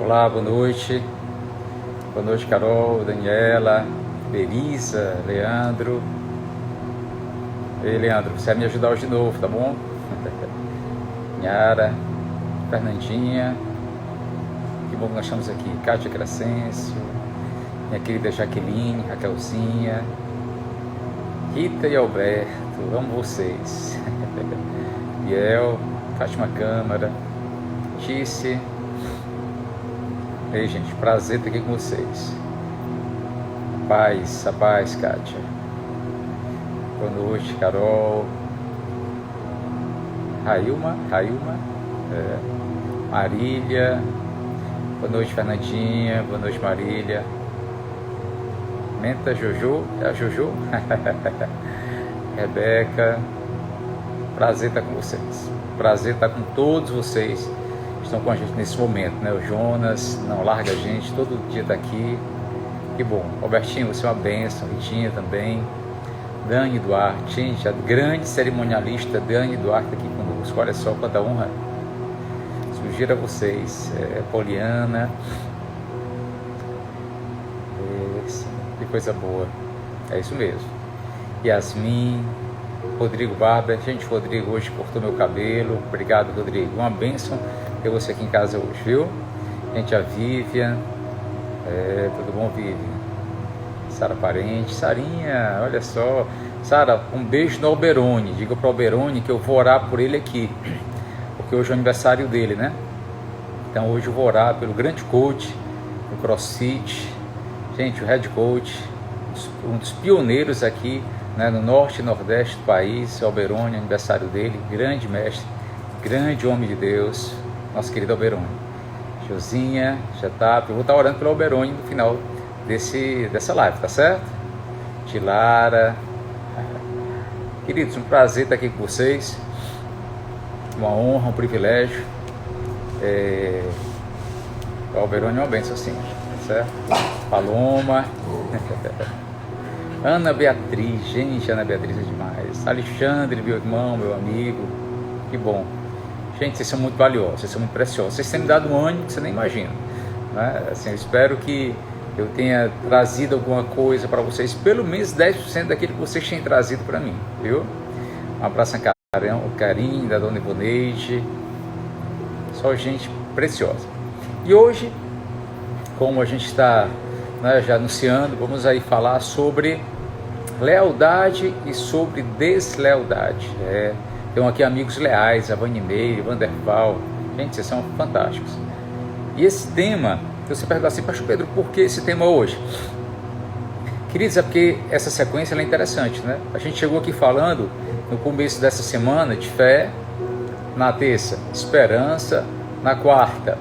Olá, boa noite. Boa noite, Carol, Daniela, Belisa, Leandro. Ei, Leandro, você vai me ajudar hoje de novo, tá bom? Nhara, Fernandinha. Que bom que nós estamos aqui. Kátia Crescencio, minha querida Jaqueline, Raquelzinha, Rita e Alberto, amo vocês. Biel, Fátima Câmara, Tice. Ei, gente, prazer estar aqui com vocês. A paz, Kátia. Boa noite, Carol. Railma, Marília. Boa noite, Fernandinha. Boa noite, Marília. Menta, Jojo. É a Jojo? Rebeca. Prazer estar com vocês. Prazer estar com todos vocês que estão com a gente nesse momento, né? O Jonas não larga a gente, todo dia está aqui. Que bom. Albertinho, você é uma bênção. Ritinha também. Dani Duarte, gente, a grande cerimonialista Dani Duarte aqui conosco. Olha só quanta honra. Sugiro a vocês. Poliana. Que coisa boa. É isso mesmo. Yasmin. Rodrigo Barber. Gente, o Rodrigo hoje cortou meu cabelo. Obrigado, Rodrigo. Uma bênção ter você aqui em casa hoje, viu? Gente, a Vivian. Tudo bom, Vivian? Sara Parente. Sarinha, olha só. Sara, um beijo no Alberoni. Diga para o Alberoni que eu vou orar por ele aqui. Porque hoje é o aniversário dele, né? Então hoje eu vou orar pelo grande coach do CrossFit. Gente, o head coach, um dos pioneiros aqui, né, no norte e nordeste do país, o Alberoni, aniversário dele, grande mestre, grande homem de Deus, nosso querido Alberoni. Josinha, já tá, eu vou estar orando pelo Alberoni no final dessa live, tá certo? Tilara, queridos, um prazer estar aqui com vocês, uma honra, um privilégio. O Alberoni é uma bênção, sim, tá certo? Paloma. Ana Beatriz, gente, Ana Beatriz é demais. Alexandre, meu irmão, meu amigo, que bom. Gente, vocês são muito valiosos, vocês são muito preciosos. Vocês têm me dado um ânimo que você nem imagina, né? Assim, eu espero que eu tenha trazido alguma coisa para vocês, pelo menos 10% daquilo que vocês têm trazido para mim, viu? Um abraço o carinho da Dona Ivoneide, só gente preciosa. E hoje, como a gente está, né, já anunciando, vamos aí falar sobre lealdade e sobre deslealdade. Tenho aqui amigos leais, a Vanimeire, Vanderval, gente, vocês são fantásticos. E esse tema, você pergunta assim, Pastor Pedro, por que esse tema hoje? Queridos, é porque essa sequência é interessante, né? A gente chegou aqui falando no começo dessa semana de fé, na terça, esperança, na quarta,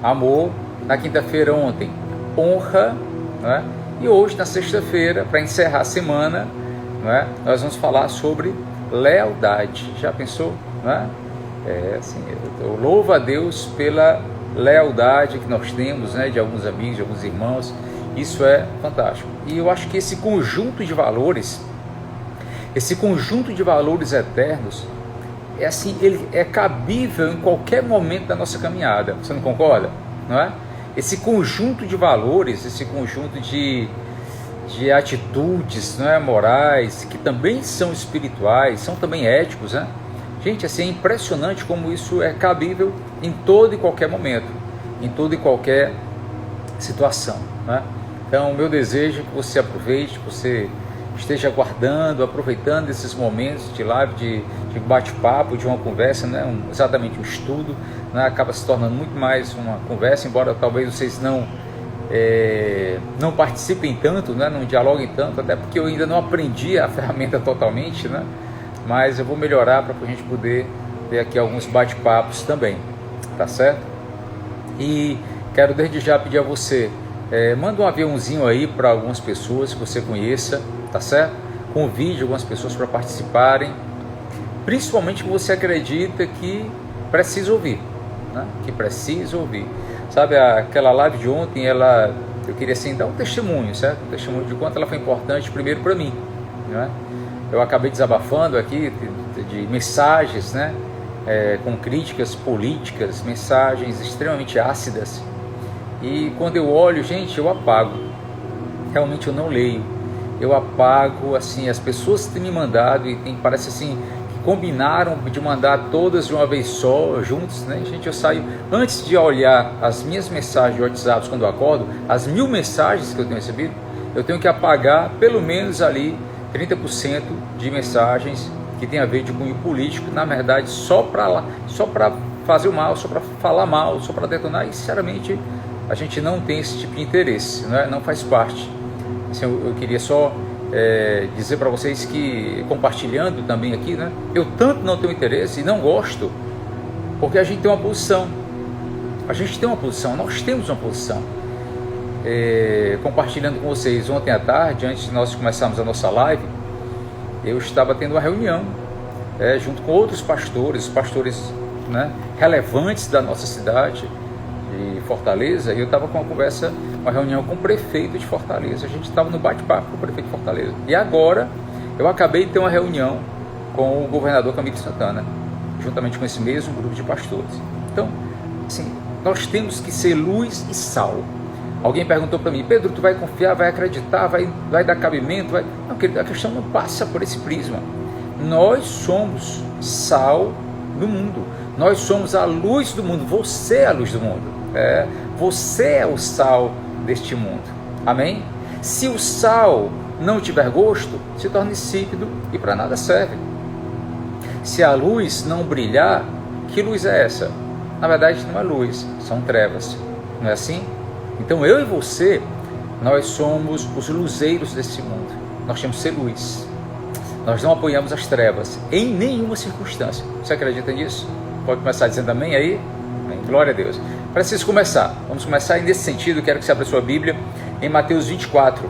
amor, na quinta-feira ontem, honra, né? E hoje, na sexta-feira, para encerrar a semana, né, nós vamos falar sobre lealdade. Já pensou? Né? Assim, eu louvo a Deus pela lealdade que nós temos, né, de alguns amigos, de alguns irmãos. Isso é fantástico. E eu acho que esse conjunto de valores eternos, assim, ele é cabível em qualquer momento da nossa caminhada. Você não concorda? Não é? Esse conjunto de valores, esse conjunto de atitudes, não é, morais, que também são espirituais, são também éticos, né? Gente, assim, é impressionante como isso é cabível em todo e qualquer momento, em toda e qualquer situação, né? Então, o meu desejo é que você aproveite, que você esteja aproveitando esses momentos de live, de bate-papo, de uma conversa, né? Exatamente um estudo, né? Acaba se tornando muito mais uma conversa, embora talvez vocês não participem tanto, né? Não dialoguem tanto, até porque eu ainda não aprendi a ferramenta totalmente, né? Mas eu vou melhorar para a gente poder ter aqui alguns bate-papos também, tá certo? E quero desde já pedir a você, manda um aviãozinho aí para algumas pessoas que você conheça, tá certo? Convide algumas pessoas para participarem, principalmente que você acredita que precisa ouvir, né? Que precisa ouvir. Sabe, aquela live de ontem, eu queria assim dar um testemunho, certo? Um testemunho de quanto ela foi importante primeiro para mim, né? Eu acabei desabafando aqui de mensagens, né? Com críticas políticas, mensagens extremamente ácidas, E quando eu olho, gente, eu apago. Realmente eu não leio. Eu apago, assim, as pessoas têm me mandado e parece assim, que combinaram de mandar todas de uma vez só, juntos, né? Gente, eu saio, antes de olhar as minhas mensagens de WhatsApp quando eu acordo, as 1000 mensagens que eu tenho recebido, eu tenho que apagar pelo menos ali 30% de mensagens que tem a ver de cunho político, na verdade, só para fazer o mal, só para falar mal, só para detonar, e sinceramente a gente não tem esse tipo de interesse, não faz parte. Assim, eu queria só dizer para vocês que, compartilhando também aqui, né, eu tanto não tenho interesse e não gosto, porque a gente tem uma posição, nós temos uma posição. Compartilhando com vocês, ontem à tarde, antes de nós começarmos a nossa live, eu estava tendo uma reunião junto com outros pastores, né, relevantes da nossa cidade de Fortaleza, e eu estava com uma reunião com o prefeito de Fortaleza. A gente estava no bate-papo com o prefeito de Fortaleza. E agora eu acabei de ter uma reunião com o governador Camilo Santana, juntamente com esse mesmo grupo de pastores. Então, assim, nós temos que ser luz e sal. Alguém perguntou para mim: Pedro, tu vai confiar, vai acreditar, vai dar cabimento? Não, querido, a questão não passa por esse prisma. Nós somos sal do mundo. Nós somos a luz do mundo. Você é a luz do mundo. Você é o sal deste mundo. Amém? Se o sal não tiver gosto, se torna insípido e para nada serve. Se a luz não brilhar, que luz é essa? Na verdade não é luz, são trevas. Não é assim? Então eu e você, nós somos os luzeiros desse mundo. Nós temos que ser luz. Nós não apoiamos as trevas em nenhuma circunstância. Você acredita nisso? Pode começar dizendo amém aí? Amém. Glória a Deus. Preciso começar. Vamos começar, e nesse sentido quero que você abra sua Bíblia em Mateus 24.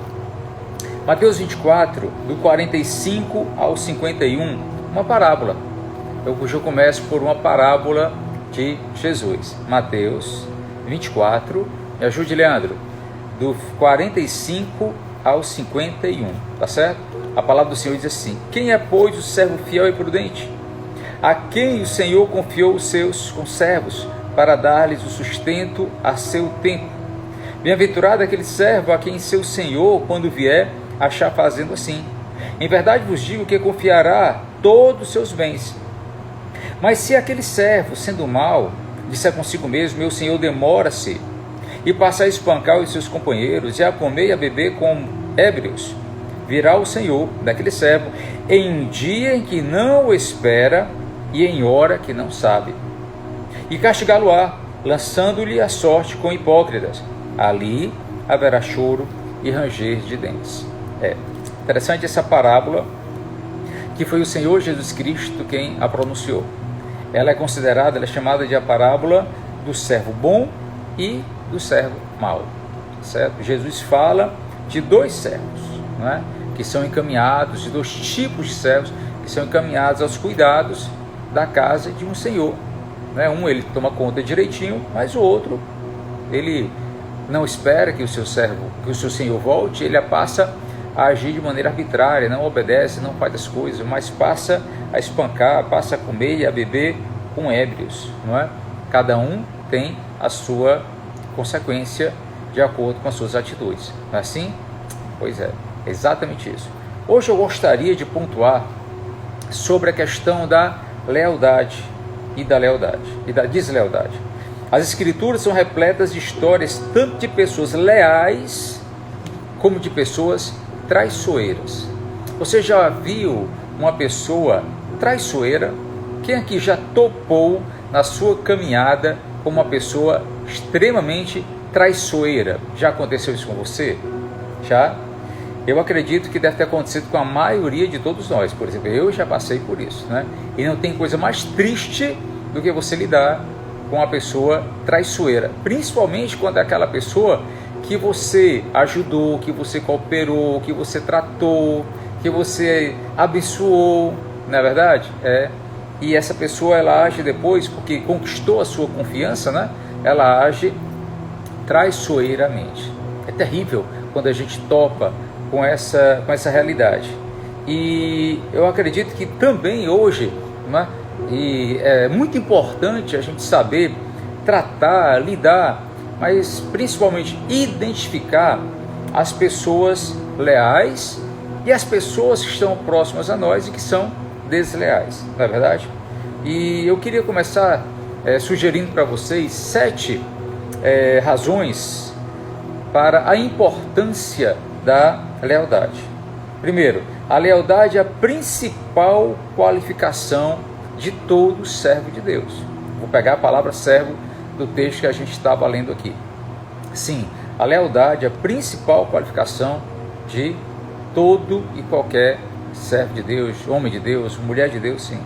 Mateus 24, do 45 ao 51, uma parábola. Hoje eu começo por uma parábola de Jesus. Mateus 24, me ajude, Leandro, do 45 ao 51, tá certo? A palavra do Senhor diz assim: quem é, pois, o servo fiel e prudente, a quem o Senhor confiou os seus conservos, para dar-lhes o sustento a seu tempo? Bem-aventurado aquele servo a quem seu Senhor, quando vier, achar fazendo assim. Em verdade vos digo que confiará todos os seus bens. Mas se aquele servo, sendo mau, disser consigo mesmo: meu Senhor demora-se, e passa a espancar os seus companheiros, e a comer e a beber com ébrios, virá o Senhor daquele servo em dia em que não o espera e em hora que não sabe, e castigá-lo-á, lançando-lhe a sorte com hipócritas. Ali haverá choro e ranger de dentes. Interessante essa parábola, que foi o Senhor Jesus Cristo quem a pronunciou. Ela é considerada, ela é chamada de a parábola do servo bom e do servo mau, certo? Jesus fala de dois servos, não é? Que são encaminhados, de dois tipos de servos que são encaminhados aos cuidados da casa de um senhor, né? Um, ele toma conta direitinho, mas o outro, ele não espera que o seu servo, que o seu senhor volte, ele passa a agir de maneira arbitrária, não obedece, não faz as coisas, mas passa a espancar, passa a comer e a beber com ébrios, não é? Cada um tem a sua consequência de acordo com as suas atitudes, não é assim? Pois é, exatamente isso. Hoje eu gostaria de pontuar sobre a questão da lealdade e da deslealdade. As Escrituras são repletas de histórias tanto de pessoas leais como de pessoas traiçoeiras. Você já viu uma pessoa traiçoeira? Quem aqui já topou na sua caminhada com uma pessoa extremamente traiçoeira? Já aconteceu isso com você? Já? Eu acredito que deve ter acontecido com a maioria de todos nós. Por exemplo, eu já passei por isso, né? E não tem coisa mais triste do que você lidar com uma pessoa traiçoeira, principalmente quando é aquela pessoa que você ajudou, que você cooperou, que você tratou, que você abençoou, não é verdade? E essa pessoa, ela age depois, porque conquistou a sua confiança, né? Ela age traiçoeiramente. É terrível quando a gente topa com essa realidade. E eu acredito que também hoje, né, e é muito importante a gente saber tratar, lidar mas principalmente identificar as pessoas leais e as pessoas que estão próximas a nós e que são desleais, não é verdade? E eu queria começar sugerindo para vocês 7 razões para a importância da lealdade. Primeiro, a lealdade é a principal qualificação de todo servo de Deus. Vou pegar a palavra servo do texto que a gente estava lendo aqui. Sim, a lealdade é a principal qualificação de todo e qualquer servo de Deus, homem de Deus, mulher de Deus, sim.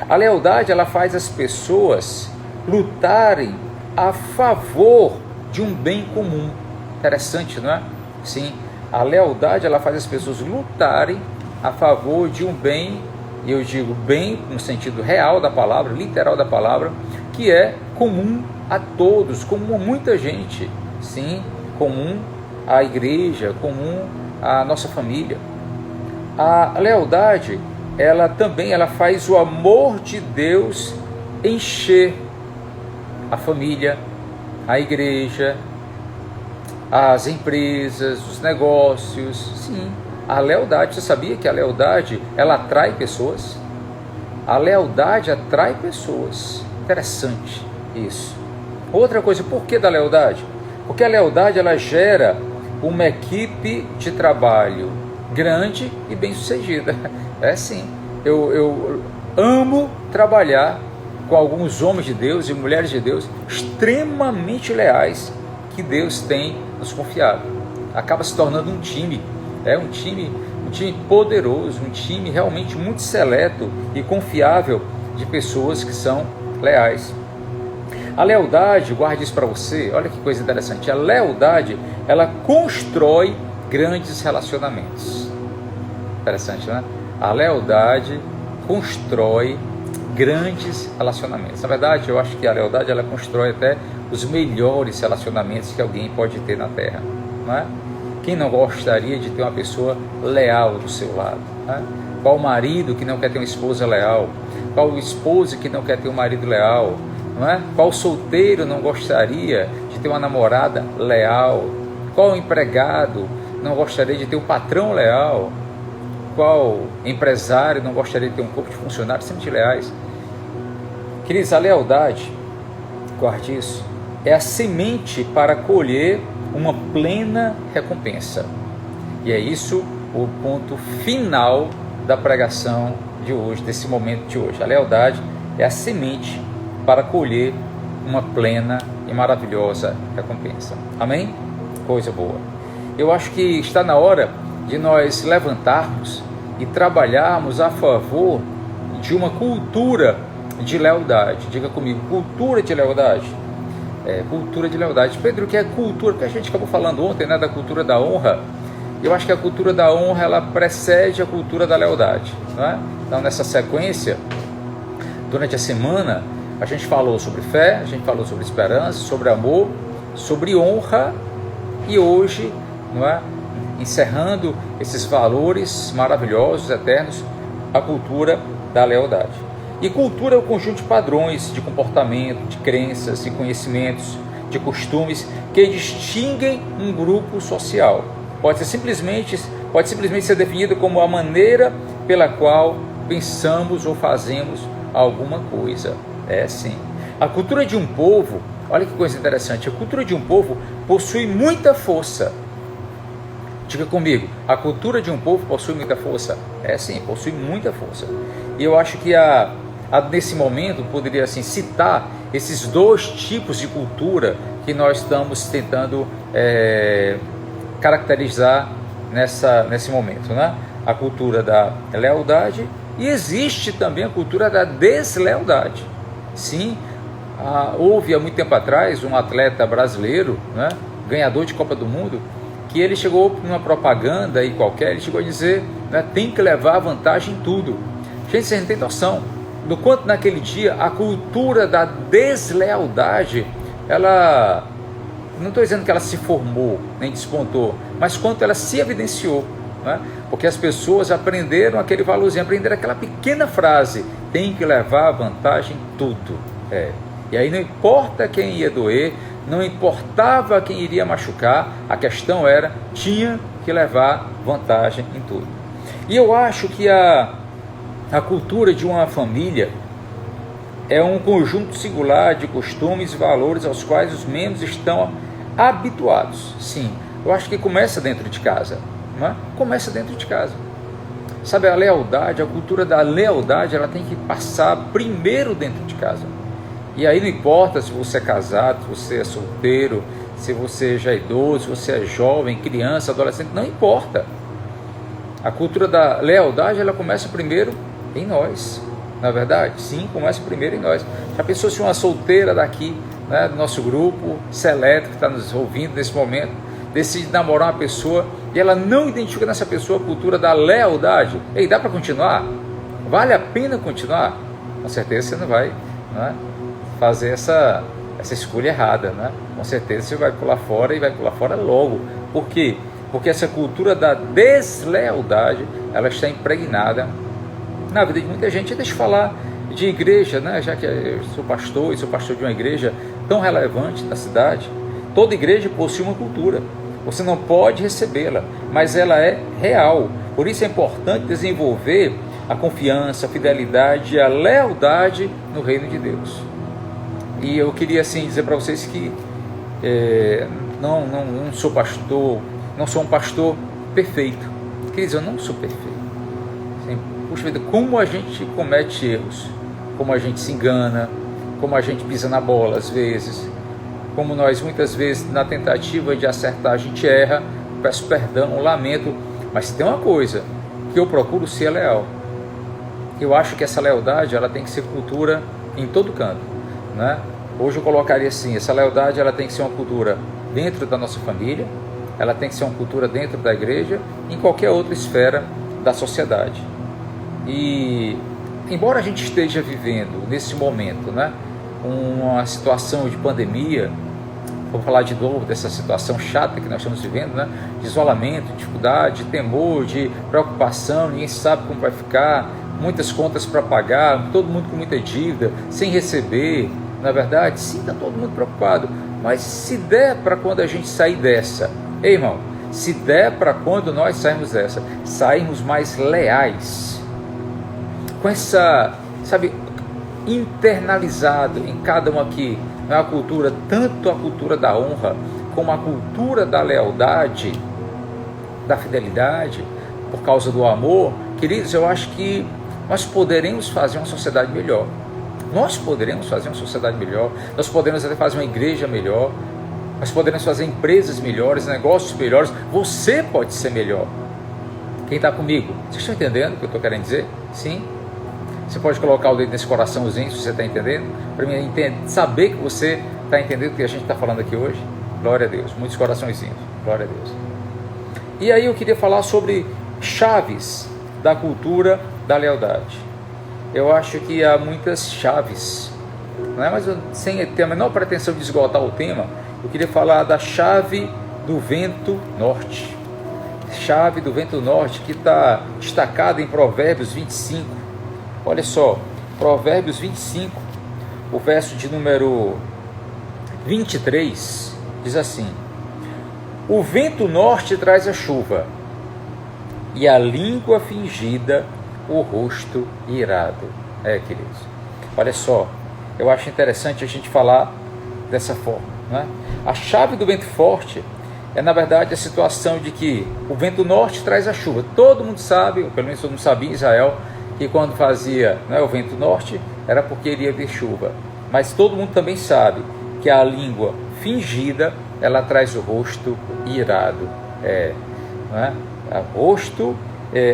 A lealdade, ela faz as pessoas lutarem a favor de um bem comum. Interessante, não é? Sim, a lealdade, ela faz as pessoas lutarem a favor de um bem, e eu digo bem no sentido real da palavra, literal da palavra, que é comum a todos, comum a muita gente, sim, comum à igreja, comum à nossa família. A lealdade, ela também faz o amor de Deus encher a família, a igreja, as empresas, os negócios. Sim, a lealdade, você sabia que a lealdade, ela atrai pessoas? A lealdade atrai pessoas. Interessante isso. Outra coisa, por que da lealdade? Porque a lealdade, ela gera uma equipe de trabalho grande e bem sucedida. É sim, eu amo trabalhar com alguns homens de Deus e mulheres de Deus extremamente leais que Deus tem nos confiado. Acaba se tornando um time, um time poderoso, um time realmente muito seleto e confiável de pessoas que são leais. A lealdade, guarde isso para você, olha que coisa interessante, a lealdade, ela constrói grandes relacionamentos. Interessante, né? A lealdade constrói grandes relacionamentos. Na verdade, eu acho que a lealdade, ela constrói até os melhores relacionamentos que alguém pode ter na Terra, não é? Quem não gostaria de ter uma pessoa leal do seu lado, né? Qual marido que não quer ter uma esposa leal? Qual esposa que não quer ter um marido leal? Não é? Qual solteiro não gostaria de ter uma namorada leal? Qual empregado não gostaria de ter um patrão leal? Qual empresário não gostaria de ter um corpo de funcionários sempre leais? Queridos, a lealdade, guarde isso, é a semente para colher uma plena recompensa. E é isso o ponto final da pregação de hoje, desse momento de hoje. A lealdade é a semente para colher uma plena e maravilhosa recompensa. Amém? Coisa boa. Eu acho que está na hora de nós levantarmos e trabalharmos a favor de uma cultura de lealdade. Diga comigo, cultura de lealdade. Cultura de lealdade. Pedro, o que é cultura? Porque a gente acabou falando ontem, né, da cultura da honra. Eu acho que a cultura da honra, ela precede a cultura da lealdade, não é? Então, nessa sequência, durante a semana, a gente falou sobre fé, a gente falou sobre esperança, sobre amor, sobre honra, e hoje, não é, encerrando esses valores maravilhosos, eternos, a cultura da lealdade. E cultura é o conjunto de padrões de comportamento, de crenças, de conhecimentos, de costumes que distinguem um grupo social. Pode simplesmente ser definido como a maneira pela qual pensamos ou fazemos alguma coisa. É sim. A cultura de um povo, olha que coisa interessante, a cultura de um povo possui muita força. Diga comigo, a cultura de um povo possui muita força? É sim, possui muita força. E eu acho que nesse momento poderia assim, citar esses 2 tipos de cultura que nós estamos tentando caracterizar nesse momento, né? A cultura da lealdade, e existe também a cultura da deslealdade. Sim, houve há muito tempo atrás um atleta brasileiro, né, ganhador de Copa do Mundo, que ele chegou numa propaganda aí qualquer, ele chegou a dizer, né, tem que levar vantagem em tudo. Gente, vocês não têm noção do quanto naquele dia a cultura da deslealdade, ela, não estou dizendo que ela se formou, nem despontou, mas quanto ela se evidenciou, né? Porque as pessoas aprenderam aquele valorzinho, aprenderam aquela pequena frase, tem que levar vantagem em tudo. E aí não importa quem ia doer, não importava quem iria machucar, a questão era, tinha que levar vantagem em tudo. E eu acho que a cultura de uma família é um conjunto singular de costumes e valores aos quais os membros estão habituados. Sim, eu acho que começa dentro de casa, não é? Começa dentro de casa. Sabe, a lealdade, a cultura da lealdade, ela tem que passar primeiro dentro de casa. E aí não importa se você é casado, se você é solteiro, se você já é idoso, se você é jovem, criança, adolescente, não importa. A cultura da lealdade, ela começa primeiro em nós. Na verdade, sim, começa primeiro em nós. Já pensou se uma solteira daqui, né, do nosso grupo seleto que está nos ouvindo nesse momento, decide namorar uma pessoa e ela não identifica nessa pessoa a cultura da lealdade? Ei, dá para continuar? Vale a pena continuar? Com certeza você não vai, né, fazer essa escolha errada, né? Com certeza você vai pular fora e vai pular fora logo. Por quê? Porque essa cultura da deslealdade, ela está impregnada na vida de muita gente. Deixa eu falar de igreja, né? Já que eu sou pastor e sou pastor de uma igreja tão relevante da cidade, toda igreja possui uma cultura. Você não pode recebê-la, mas ela é real. Por isso é importante desenvolver a confiança, a fidelidade e a lealdade no reino de Deus. E eu queria assim dizer para vocês que não sou pastor, não sou um pastor perfeito. Queridos, eu não sou perfeito. Assim, puxa vida, como a gente comete erros, como a gente se engana, como a gente pisa na bola às vezes, como nós muitas vezes na tentativa de acertar a gente erra. Peço perdão, lamento, mas tem uma coisa que eu procuro ser leal. Eu acho que essa lealdade, ela tem que ser cultura em todo canto, né? Hoje eu colocaria assim, essa lealdade, ela tem que ser uma cultura dentro da nossa família, ela tem que ser uma cultura dentro da igreja, em qualquer outra esfera da sociedade. E embora a gente esteja vivendo nesse momento, né, uma situação de pandemia, vou falar de novo dessa situação chata que nós estamos vivendo, né, de isolamento, de dificuldade, de temor, de preocupação, ninguém sabe como vai ficar, muitas contas para pagar, todo mundo com muita dívida, sem receber. Na verdade, sim, está todo mundo preocupado, mas se der para quando a gente sair dessa, ei, irmão, se der para quando nós sairmos dessa, sairmos mais leais, com essa, sabe, internalizado em cada um aqui, a cultura, tanto a cultura da honra, como a cultura da lealdade, da fidelidade, por causa do amor, queridos, eu acho que nós poderemos fazer uma sociedade melhor. Nós poderemos fazer uma sociedade melhor, nós poderemos até fazer uma igreja melhor, nós poderemos fazer empresas melhores, negócios melhores. Você pode ser melhor. Quem está comigo? Vocês estão entendendo o que eu estou querendo dizer? Sim? Você pode colocar o dedo nesse coraçãozinho, se você está entendendo, para mim saber que você está entendendo o que a gente está falando aqui hoje. Glória a Deus, muitos coraçõezinhos, glória a Deus. E aí eu queria falar sobre chaves da cultura da lealdade. Eu acho que há muitas chaves, não é? Mas sem ter a menor pretensão de esgotar o tema, eu queria falar da chave do vento norte. Chave do vento norte que está destacada em Provérbios 25. Olha só, Provérbios 25, o verso de número 23, diz assim: o vento norte traz a chuva, e a língua fingida o rosto irado. Queridos, olha só, eu acho interessante a gente falar dessa forma, né? A chave do vento forte é, na verdade, a situação de que o vento norte traz a chuva. Todo mundo sabe, ou pelo menos todo mundo sabia em Israel, que quando fazia, né, o vento norte, era porque iria vir chuva. Mas todo mundo também sabe que a língua fingida, ela traz o rosto irado. Né?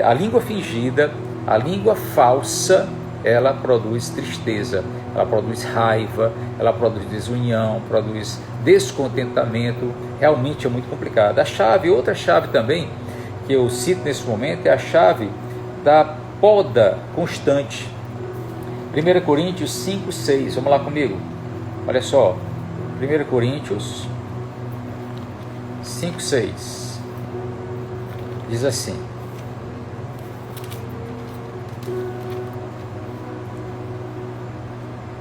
A língua fingida, a língua falsa, ela produz tristeza, ela produz raiva, ela produz desunião, produz descontentamento. Realmente é muito complicado. A chave, outra chave também, que eu cito nesse momento, é a chave da poda constante. 1 Coríntios 5, 6, vamos lá comigo. Olha só, 1 Coríntios 5, 6, diz assim: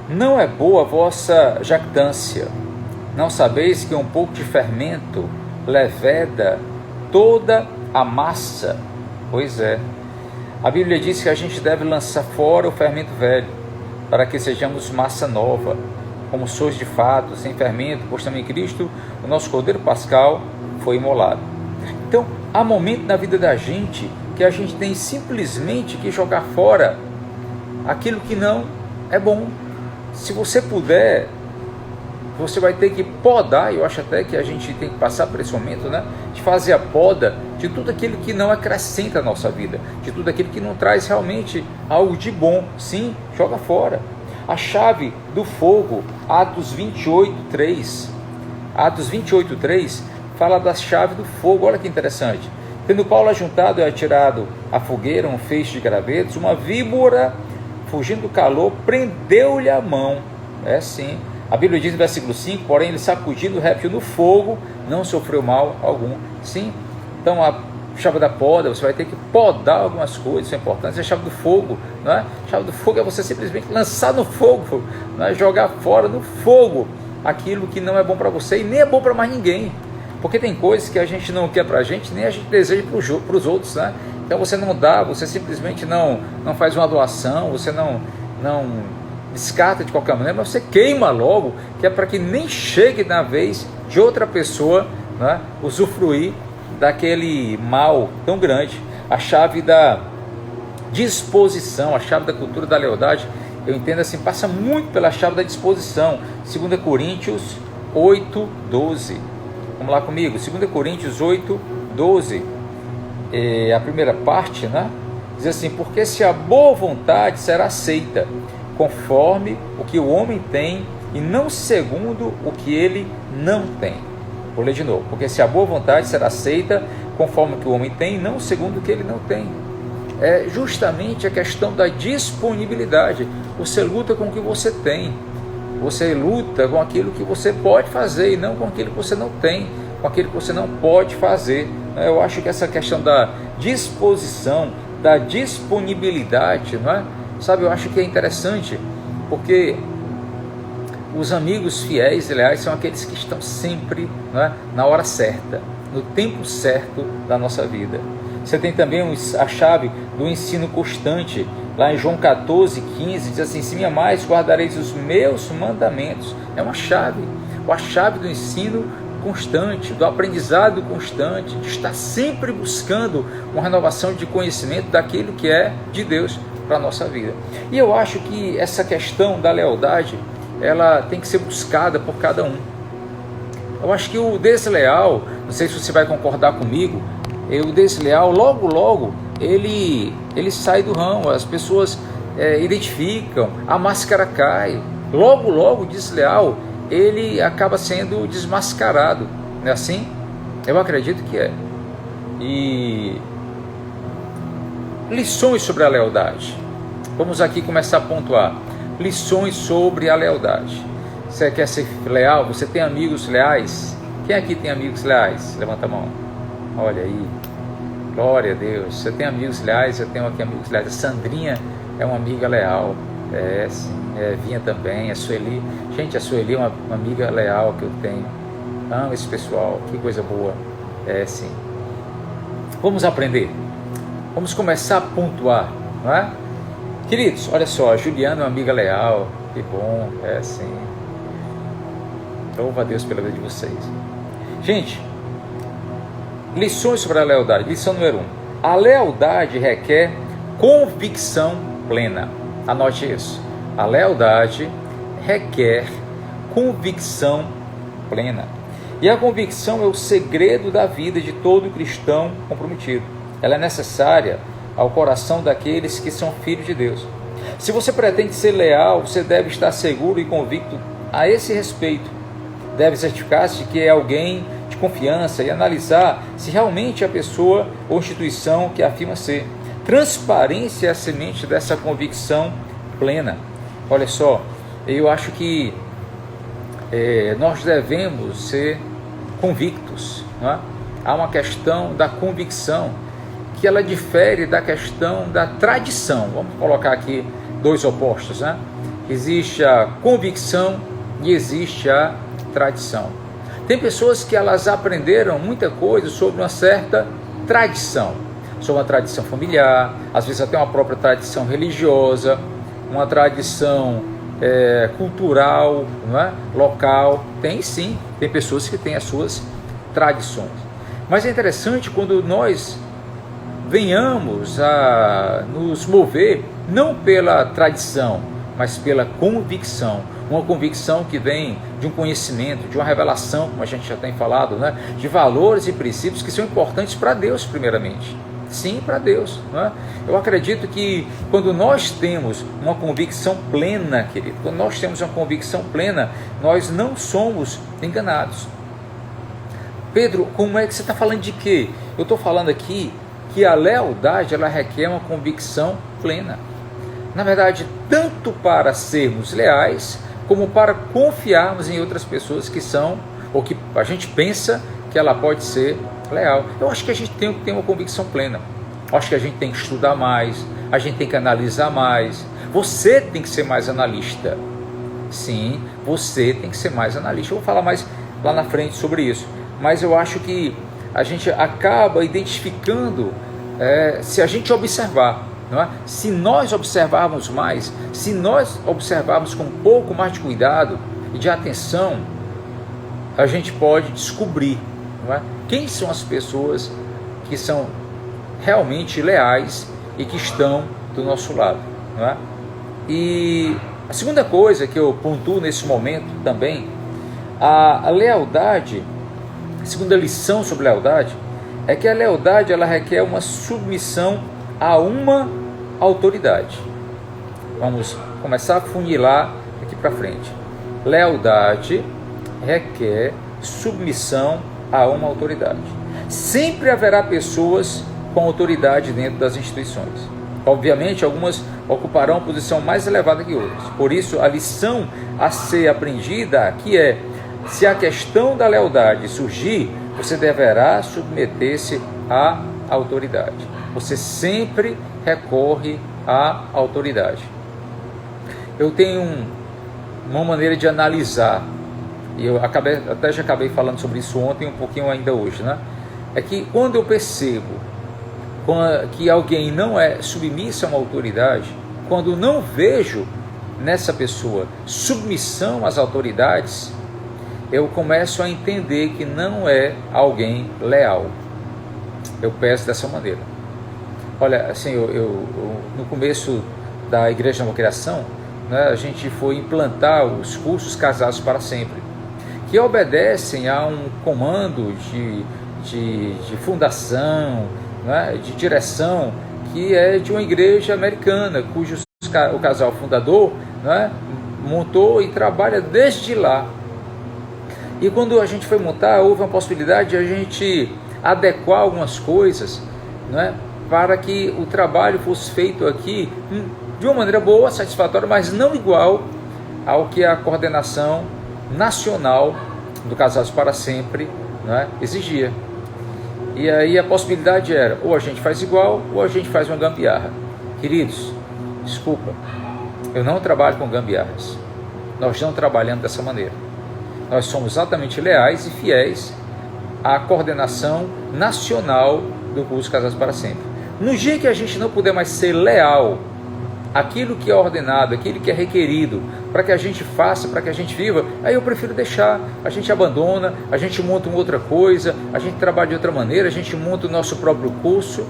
não é boa a vossa jactância, Não sabeis que um pouco de fermento leveda toda a massa? Pois é. A Bíblia diz que a gente deve lançar fora o fermento velho, para que sejamos massa nova, como sois de fato, sem fermento, pois também Cristo, o nosso Cordeiro Pascal, foi imolado. Então, há momento na vida da gente que a gente tem simplesmente que jogar fora aquilo que não é bom. Se você puder, você vai ter que podar. Eu acho até que a gente tem que passar por esse momento, né? De fazer a poda de tudo aquilo que não acrescenta a nossa vida, de tudo aquilo que não traz realmente algo de bom. Sim, joga fora. A chave do fogo, Atos 28:3. Atos 28:3 fala da chave do fogo. Olha que interessante. Tendo Paulo ajuntado e atirado à fogueira um feixe de gravetos, uma víbora, fugindo do calor, prendeu-lhe a mão. É sim. A Bíblia diz no versículo 5, porém ele sacudindo o réptil no fogo, não sofreu mal algum. Sim, então a chave da poda, você vai ter que podar algumas coisas, são importantes. A chave do fogo, não é? A chave do fogo é você simplesmente lançar no fogo, não é? Jogar fora no fogo aquilo que não é bom para você e nem é bom para mais ninguém. Porque tem coisas que a gente não quer para a gente, nem a gente deseja para os outros, né? Então você não dá, você simplesmente não faz uma doação, você não descarta de qualquer maneira, mas você queima logo, que é para que nem chegue na vez de outra pessoa, né, usufruir daquele mal tão grande. A chave da disposição, a chave da cultura da lealdade, eu entendo assim, passa muito pela chave da disposição. 2 Coríntios 8:12. Vamos lá comigo, 2 Coríntios 8:12. A primeira parte, né, diz assim: porque se a boa vontade será aceita, conforme o que o homem tem, e não segundo o que ele não tem. Vou ler de novo. Porque se a boa vontade será aceita, conforme o que o homem tem, e não segundo o que ele não tem. É justamente a questão da disponibilidade. Você luta com o que você tem. Você luta com aquilo que você pode fazer, e não com aquilo que você não tem, com aquilo que você não pode fazer. Eu acho que essa questão da disposição, da disponibilidade, não é? Sabe, eu acho que é interessante, porque os amigos fiéis e leais são aqueles que estão sempre, não é, na hora certa, no tempo certo da nossa vida. Você tem também a chave do ensino constante. Lá em João 14:15 diz assim: se me amais, guardareis os meus mandamentos. É uma chave, a chave do ensino constante, do aprendizado constante, de estar sempre buscando uma renovação de conhecimento daquilo que é de Deus para a nossa vida. E eu acho que essa questão da lealdade, ela tem que ser buscada por cada um. Eu acho que o desleal, não sei se você vai concordar comigo, o desleal logo ele sai do ramo, as pessoas identificam, a máscara cai, logo o desleal ele acaba sendo desmascarado, não é assim? Eu acredito que é. E lições sobre a lealdade. Vamos aqui começar a pontuar. Lições sobre a lealdade. Você quer ser leal? Você tem amigos leais? Quem aqui tem amigos leais? Levanta a mão. Olha aí. Glória a Deus. Você tem amigos leais? Eu tenho aqui amigos leais. A Sandrinha é uma amiga leal. Sim. Vinha também. A Sueli. Gente, a Sueli é uma amiga leal que eu tenho. Amo esse pessoal. Que coisa boa. Sim. Vamos aprender. Vamos começar a pontuar, não é? Queridos, olha só, a Juliana é uma amiga leal, que bom, sim. Louva a Deus pela vida de vocês. Gente, lições sobre a lealdade. Lição número 1. A lealdade requer convicção plena. Anote isso. A lealdade requer convicção plena. E a convicção é o segredo da vida de todo cristão comprometido. Ela é necessária ao coração daqueles que são filhos de Deus. Se você pretende ser leal, você deve estar seguro e convicto a esse respeito. Deve certificar-se de que é alguém de confiança e analisar se realmente é a pessoa ou instituição que afirma ser. Transparência é a semente dessa convicção plena. Olha só, eu acho que nós devemos ser convictos, não é? Há uma questão da convicção que ela difere da questão da tradição. Vamos colocar aqui dois opostos, né? Existe a convicção e existe a tradição. Tem pessoas que elas aprenderam muita coisa sobre uma certa tradição, sobre uma tradição familiar, às vezes até uma própria tradição religiosa, uma tradição cultural, não é? Local. Tem sim, tem pessoas que têm as suas tradições. Mas é interessante quando nós venhamos a nos mover não pela tradição, mas pela convicção. Uma convicção que vem de um conhecimento, de uma revelação, como a gente já tem falado, né? De valores e princípios que são importantes para Deus primeiramente. Sim, para Deus, não é? Eu acredito que quando nós temos uma convicção plena, querido, quando nós temos uma convicção plena, nós não somos enganados. Pedro, como é que você está falando de quê? Eu estou falando aqui que a lealdade, ela requer uma convicção plena. Na verdade, tanto para sermos leais, como para confiarmos em outras pessoas que são, ou que a gente pensa que ela pode ser leal. Eu acho que a gente tem que ter uma convicção plena. Eu acho que a gente tem que estudar mais, a gente tem que analisar mais. Você tem que ser mais analista. Sim, você tem que ser mais analista. Eu vou falar mais lá na frente sobre isso. Mas eu acho que a gente acaba identificando, se a gente observar, não é? Se nós observarmos mais, se nós observarmos com um pouco mais de cuidado e de atenção, a gente pode descobrir, não é? Quem são as pessoas que são realmente leais e que estão do nosso lado, não é? E a segunda coisa que eu pontuo nesse momento também, a lealdade, a segunda lição sobre lealdade, é que a lealdade ela requer uma submissão a uma autoridade. Vamos começar a funilar aqui para frente. Lealdade requer submissão a uma autoridade. Sempre haverá pessoas com autoridade dentro das instituições. Obviamente, algumas ocuparão posição mais elevada que outras. Por isso, a lição a ser aprendida aqui é: se a questão da lealdade surgir, você deverá submeter-se à autoridade. Você sempre recorre à autoridade. Eu tenho uma maneira de analisar, e eu já acabei falando sobre isso ontem, um pouquinho ainda hoje, né? É que quando eu percebo que alguém não é submisso a uma autoridade, quando não vejo nessa pessoa submissão às autoridades, eu começo a entender que não é alguém leal. Eu penso dessa maneira. Olha, assim, no começo da Igreja Nova Criação, né, a gente foi implantar os cursos Casados para Sempre, que obedecem a um comando de fundação, né, de direção, que é de uma igreja americana, cujo o casal fundador, né, montou e trabalha desde lá. E quando a gente foi montar, houve uma possibilidade de a gente adequar algumas coisas, né, para que o trabalho fosse feito aqui de uma maneira boa, satisfatória, mas não igual ao que a coordenação nacional do Casados para Sempre, né, exigia. E aí a possibilidade era, ou a gente faz igual, ou a gente faz uma gambiarra. Queridos, desculpa, eu não trabalho com gambiarras. Nós não trabalhamos dessa maneira. Nós somos altamente leais e fiéis à coordenação nacional do curso Casados para Sempre. No dia que a gente não puder mais ser leal àquilo que é ordenado, aquilo que é requerido, para que a gente faça, para que a gente viva, aí eu prefiro deixar. A gente abandona, a gente monta uma outra coisa, a gente trabalha de outra maneira, a gente monta o nosso próprio curso,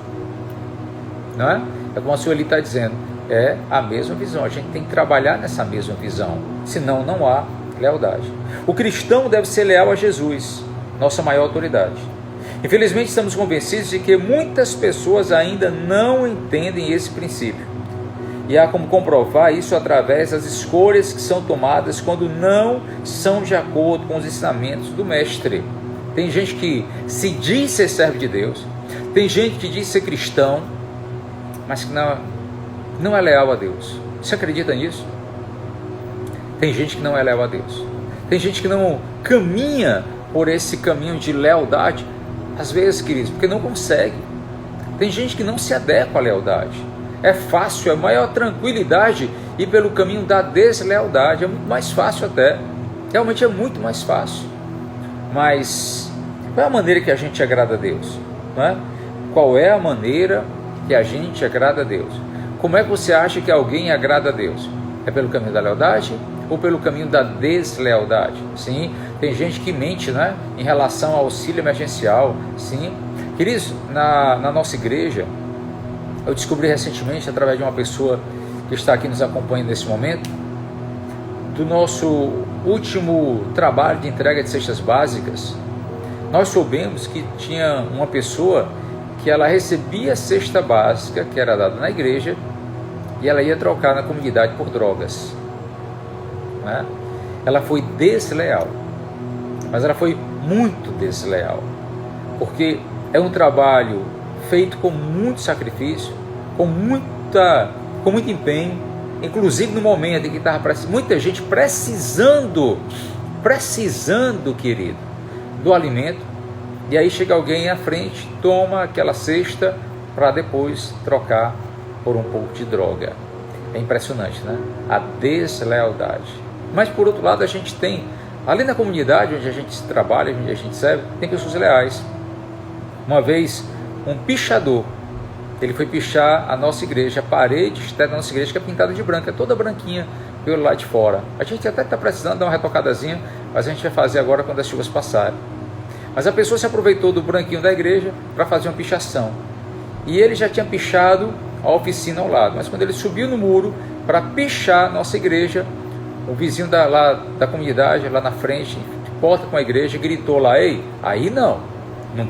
não é? É como a Sueli está dizendo, é a mesma visão, a gente tem que trabalhar nessa mesma visão, senão não há lealdade. O cristão deve ser leal a Jesus, nossa maior autoridade. Infelizmente estamos convencidos de que muitas pessoas ainda não entendem esse princípio. E há como comprovar isso através das escolhas que são tomadas quando não são de acordo com os ensinamentos do Mestre. Tem gente que se diz ser servo de Deus, tem gente que diz ser cristão, mas que não é leal a Deus. Você acredita nisso? Tem gente que não é leal a Deus. Tem gente que não caminha por esse caminho de lealdade, às vezes, queridos, porque não consegue. Tem gente que não se adequa à lealdade. É fácil, é maior tranquilidade ir pelo caminho da deslealdade, é muito mais fácil até. Realmente é muito mais fácil. Mas qual é a maneira que a gente agrada a Deus? Não é? Qual é a maneira que a gente agrada a Deus? Como é que você acha que alguém agrada a Deus? É pelo caminho da lealdade ou pelo caminho da deslealdade? Sim, tem gente que mente, né, em relação ao auxílio emergencial. Sim, queridos, na nossa igreja, eu descobri recentemente, através de uma pessoa que está aqui nos acompanhando nesse momento, do nosso último trabalho de entrega de cestas básicas, nós soubemos que tinha uma pessoa que ela recebia a cesta básica que era dada na igreja e ela ia trocar na comunidade por drogas, né? Ela foi desleal, mas ela foi muito desleal, porque é um trabalho feito com muito sacrifício, com muito empenho, inclusive no momento em que estava muita gente precisando, querido, do alimento, e aí chega alguém à frente, toma aquela cesta para depois trocar por um pouco de droga. É impressionante, né? A deslealdade. Mas por outro lado, a gente tem, além da comunidade onde a gente trabalha, onde a gente serve, tem pessoas leais. Uma vez, um pichador, ele foi pichar a nossa igreja, a parede externa da nossa igreja, que é pintada de branco, é toda branquinha pelo lado de fora. A gente até está precisando dar uma retocadazinha, mas a gente vai fazer agora quando as chuvas passarem. Mas a pessoa se aproveitou do branquinho da igreja para fazer uma pichação. E ele já tinha pichado a oficina ao lado, mas quando ele subiu no muro para pichar a nossa igreja, o vizinho da comunidade, lá na frente, de porta com a igreja, gritou lá: ei, aí não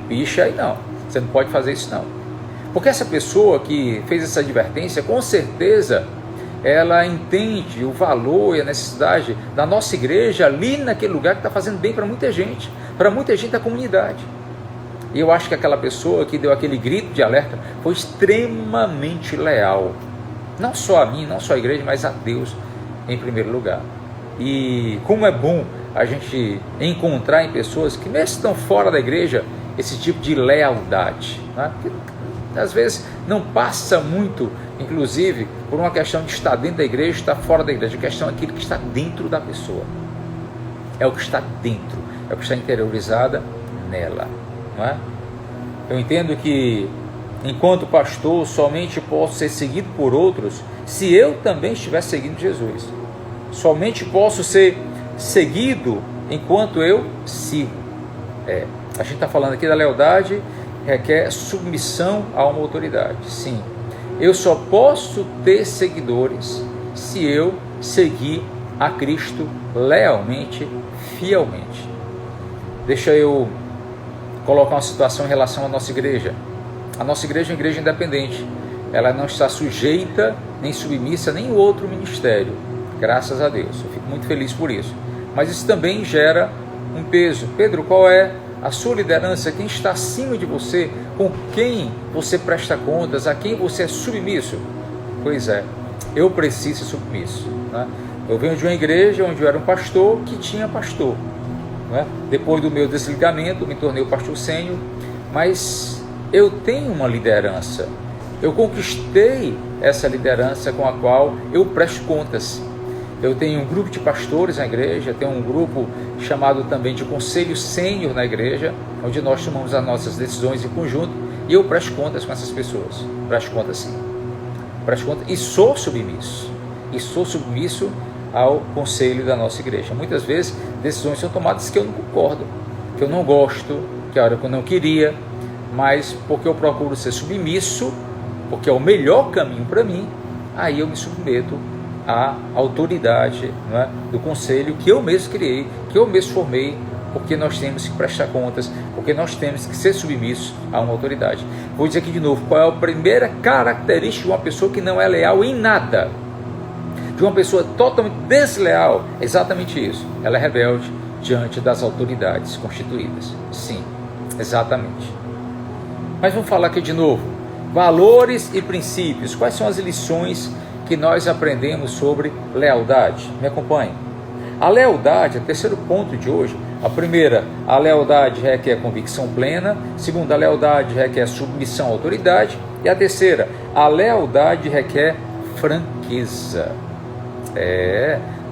picha aí não, você não pode fazer isso não. Porque essa pessoa que fez essa advertência, com certeza, ela entende o valor e a necessidade da nossa igreja ali naquele lugar que está fazendo bem para muita gente da comunidade. E eu acho que aquela pessoa que deu aquele grito de alerta foi extremamente leal, não só a mim, não só a igreja, mas a Deus em primeiro lugar. E como é bom a gente encontrar em pessoas que mesmo estão fora da igreja esse tipo de lealdade, né? Porque às vezes não passa muito, inclusive, por uma questão de estar dentro da igreja, estar fora da igreja. A questão é aquilo que está dentro da pessoa. É o que está dentro, é o que está interiorizada nela, não é? Eu entendo que, enquanto pastor, somente posso ser seguido por outros se eu também estiver seguindo Jesus. Somente posso ser seguido enquanto eu sigo. A gente está falando aqui da lealdade, requer submissão a uma autoridade. Sim, eu só posso ter seguidores se eu seguir a Cristo lealmente, fielmente. Deixa eu colocar uma situação em relação à nossa igreja. A nossa igreja é uma igreja independente. Ela não está sujeita, nem submissa a nenhum outro ministério. Graças a Deus. Eu fico muito feliz por isso. Mas isso também gera um peso. Pedro, qual é a sua liderança? Quem está acima de você? Com quem você presta contas? A quem você é submisso? Pois é, eu preciso ser submisso, né? Eu venho de uma igreja onde eu era um pastor que tinha pastor, né? Depois do meu desligamento, me tornei o pastor sênior, mas eu tenho uma liderança. Eu conquistei essa liderança com a qual eu presto contas. Eu tenho um grupo de pastores na igreja, tenho um grupo chamado também de conselho sênior na igreja, onde nós tomamos as nossas decisões em conjunto, e eu presto contas com essas pessoas. Presto contas sim. Presto contas e sou submisso. E sou submisso ao conselho da nossa igreja. Muitas vezes decisões são tomadas que eu não concordo, que eu não gosto, que a hora que eu não queria, mas porque eu procuro ser submisso, porque é o melhor caminho para mim, aí eu me submeto à autoridade, não é, do conselho que eu mesmo criei, que eu mesmo formei, porque nós temos que prestar contas, porque nós temos que ser submissos a uma autoridade. Vou dizer aqui de novo, qual é a primeira característica de uma pessoa que não é leal em nada? De uma pessoa totalmente desleal, exatamente isso. Ela é rebelde diante das autoridades constituídas. Sim, exatamente. Mas vamos falar aqui de novo. Valores e princípios. Quais são as lições que nós aprendemos sobre lealdade? Me acompanhe. A lealdade, é o terceiro ponto de hoje. A primeira, a lealdade requer convicção plena. A segunda, a lealdade requer submissão à autoridade. E a terceira, a lealdade requer franqueza.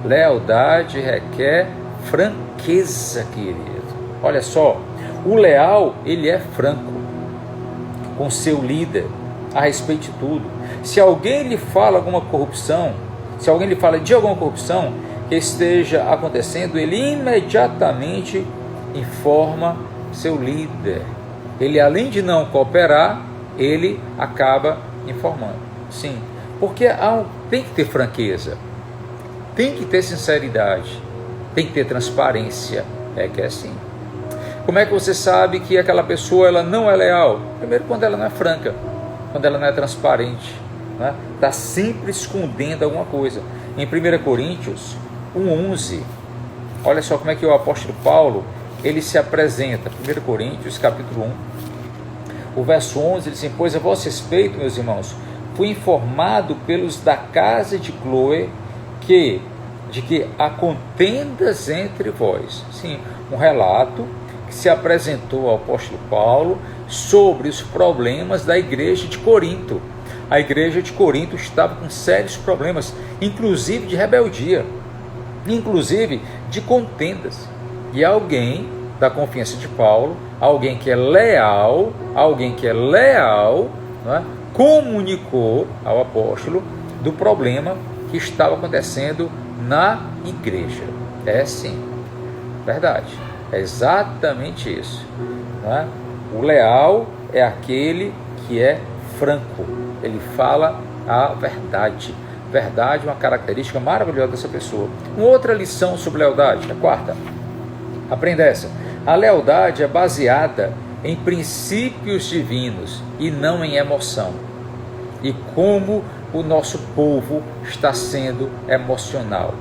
Lealdade requer franqueza, querido. Olha só, o leal, ele é franco com seu líder a respeito de tudo. Se alguém lhe fala alguma corrupção, se alguém lhe fala de alguma corrupção que esteja acontecendo, ele imediatamente informa seu líder. Ele, além de não cooperar, ele acaba informando. Sim, porque tem que ter franqueza, tem que ter sinceridade, tem que ter transparência. É que é assim. Como é que você sabe que aquela pessoa ela não é leal? Primeiro, quando ela não é franca, quando ela não é transparente, né? Está sempre escondendo alguma coisa. Em 1 Coríntios 1:11, olha só como é que o apóstolo Paulo ele se apresenta. 1 Coríntios capítulo 1, o verso 11, ele diz assim: pois a vosso respeito, meus irmãos, fui informado pelos da casa de Cloé de que há contendas entre vós. Sim, um relato que se apresentou ao apóstolo Paulo sobre os problemas da igreja de Corinto. A igreja de Corinto estava com sérios problemas, inclusive de rebeldia, inclusive de contendas. E alguém da confiança de Paulo, alguém que é leal, não é? Comunicou ao apóstolo do problema que estava acontecendo na igreja. É sim, verdade, é exatamente isso, não é? O leal é aquele que é franco, ele fala a verdade. Verdade é uma característica maravilhosa dessa pessoa. Uma outra lição sobre lealdade, a quarta, aprenda essa: a lealdade é baseada em princípios divinos e não em emoção. E como o nosso povo está sendo emocional.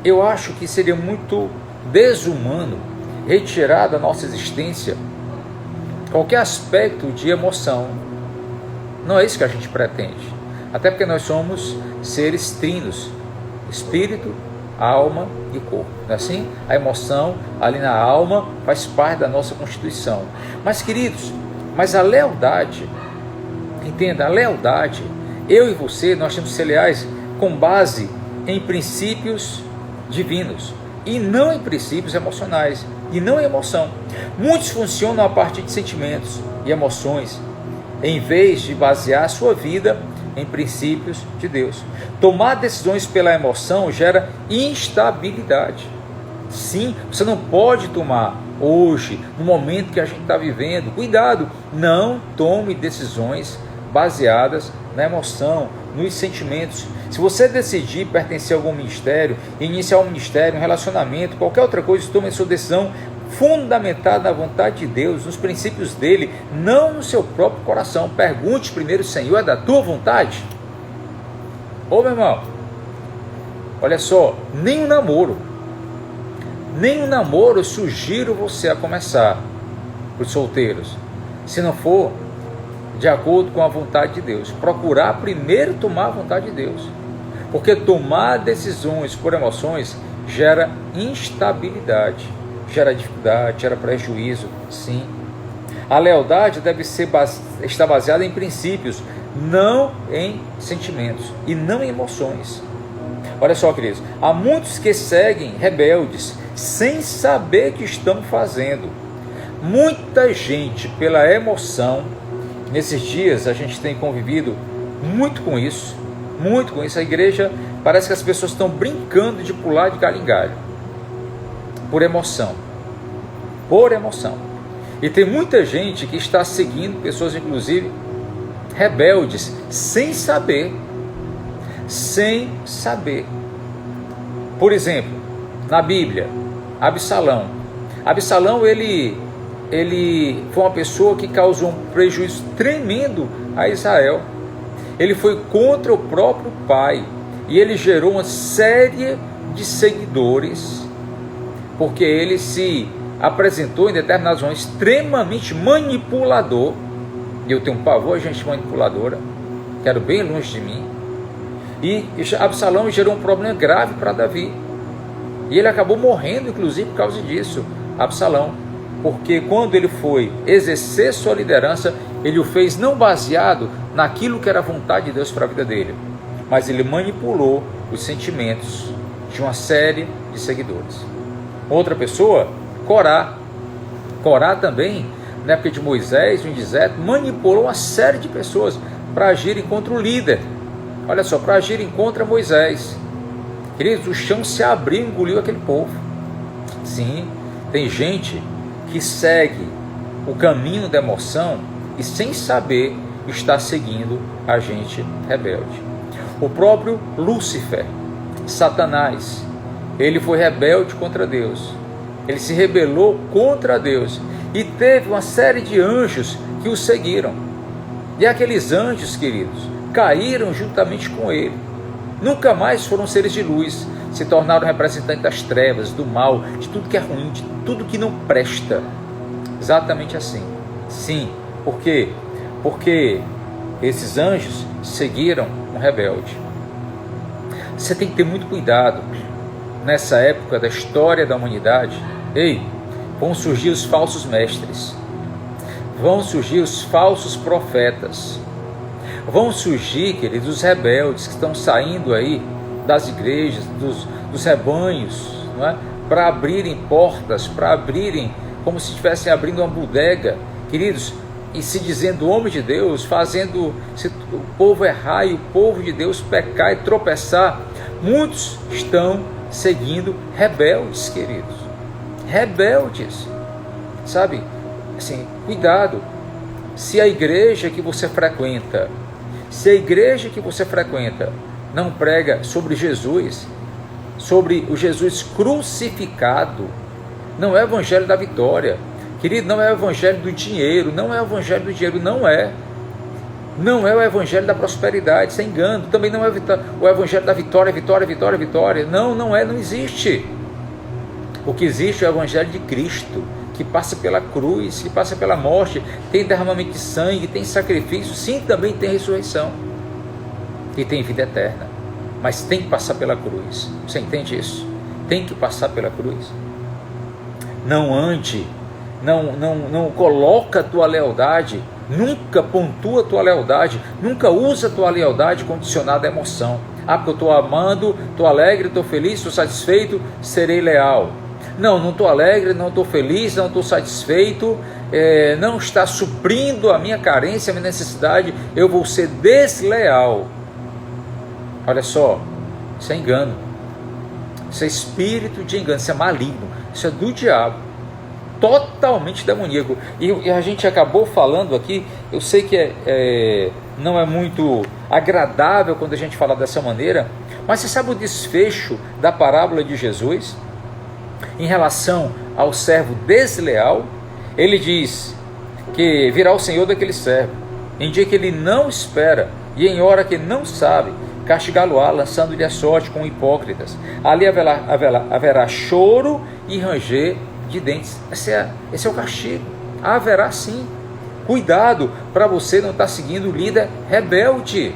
Eu acho que seria muito desumano retirar da nossa existência qualquer aspecto de emoção. Não é isso que a gente pretende. Até porque nós somos seres trinos: espírito, alma e corpo. Não é assim? A emoção ali na alma faz parte da nossa constituição. Mas, queridos, a lealdade, entenda, a lealdade, eu e você, nós temos que ser leais com base em princípios divinos e não em princípios emocionais, e não em emoção. Muitos funcionam a partir de sentimentos e emoções, em vez de basear a sua vida em princípios de Deus. Tomar decisões pela emoção gera instabilidade. Sim, você não pode tomar hoje, no momento que a gente está vivendo. Cuidado, não tome decisões baseadas na emoção, nos sentimentos. Se você decidir pertencer a algum ministério, iniciar um ministério, um relacionamento, qualquer outra coisa, tome a sua decisão fundamentada na vontade de Deus, nos princípios dele, não no seu próprio coração. Pergunte primeiro: Senhor, é da tua vontade? Ô meu irmão, olha só, nem um namoro eu sugiro você a começar, para os solteiros, se não for de acordo com a vontade de Deus. Procurar primeiro tomar a vontade de Deus, porque tomar decisões por emoções gera instabilidade, gera dificuldade, gera prejuízo. Sim, a lealdade deve estar baseada em princípios, não em sentimentos e não em emoções. Olha só, queridos, há muitos que seguem rebeldes sem saber o que estão fazendo. Muita gente pela emoção. Nesses dias a gente tem convivido muito com isso. A igreja, parece que as pessoas estão brincando de pular de galho em galho, por emoção. E tem muita gente que está seguindo pessoas, inclusive rebeldes, sem saber. Por exemplo, na Bíblia, Absalão, ele foi uma pessoa que causou um prejuízo tremendo a Israel. Ele foi contra o próprio pai e ele gerou uma série de seguidores, porque ele se apresentou em determinadas zonas extremamente manipulador. E eu tenho um pavor de gente manipuladora, quero bem longe de mim. E Absalão gerou um problema grave para Davi, e ele acabou morrendo inclusive por causa disso, Absalão, porque quando ele foi exercer sua liderança, ele o fez não baseado naquilo que era a vontade de Deus para a vida dele, mas ele manipulou os sentimentos de uma série de seguidores. Outra pessoa, Corá. Corá também, na época de Moisés, no deserto, manipulou uma série de pessoas para agirem contra o líder. Olha só, para agirem contra Moisés. Queridos, o chão se abriu e engoliu aquele povo. Sim, tem gente que segue o caminho da emoção e sem saber está seguindo a gente rebelde. O próprio Lúcifer, Satanás, ele foi rebelde contra Deus. Ele se rebelou contra Deus e teve uma série de anjos que o seguiram. E aqueles anjos, queridos, caíram juntamente com ele. Nunca mais foram seres de luz, se tornaram representantes das trevas, do mal, de tudo que é ruim, de tudo que não presta. Exatamente assim. Sim, por quê? Porque esses anjos seguiram um rebelde. Você tem que ter muito cuidado. Nessa época da história da humanidade, vão surgir os falsos mestres, vão surgir os falsos profetas, vão surgir, queridos, os rebeldes que estão saindo aí das igrejas, dos rebanhos, não é? Para abrirem portas, para abrirem, como se estivessem abrindo uma bodega, queridos, e se dizendo homem de Deus, fazendo o povo errar e o povo de Deus pecar e tropeçar. Muitos estão seguindo rebeldes, queridos, rebeldes, sabe, assim, cuidado, se a igreja que você frequenta, não prega sobre Jesus, sobre o Jesus crucificado, não é o evangelho da vitória, querido, não é o evangelho do dinheiro, não é o evangelho do dinheiro, não é o evangelho da prosperidade, sem engano, também não é o evangelho da vitória, não existe. O que existe é o evangelho de Cristo, que passa pela cruz, que passa pela morte, tem derramamento de sangue, tem sacrifício, sim, também tem ressurreição, e tem vida eterna, mas tem que passar pela cruz. Você entende isso? Tem que passar pela cruz. Não ande, não coloca a tua lealdade, nunca pontua a tua lealdade, nunca usa a tua lealdade condicionada à emoção. Porque eu estou amando, estou alegre, estou feliz, estou satisfeito, serei leal. Não estou alegre, não estou feliz, não estou satisfeito, não está suprindo a minha carência, a minha necessidade, eu vou ser desleal. Olha só, isso é engano, isso é espírito de engano, isso é maligno, isso é do diabo, totalmente demoníaco. E a gente acabou falando aqui, eu sei que não é muito agradável quando a gente fala dessa maneira, mas você sabe o desfecho da parábola de Jesus em relação ao servo desleal? Ele diz que virá o Senhor daquele servo em dia que ele não espera e em hora que não sabe, castigá-lo-á, lançando-lhe a sorte com hipócritas. Ali haverá choro e ranger de dentes. Esse é o castigo. Haverá sim. Cuidado para você não estar seguindo o líder rebelde.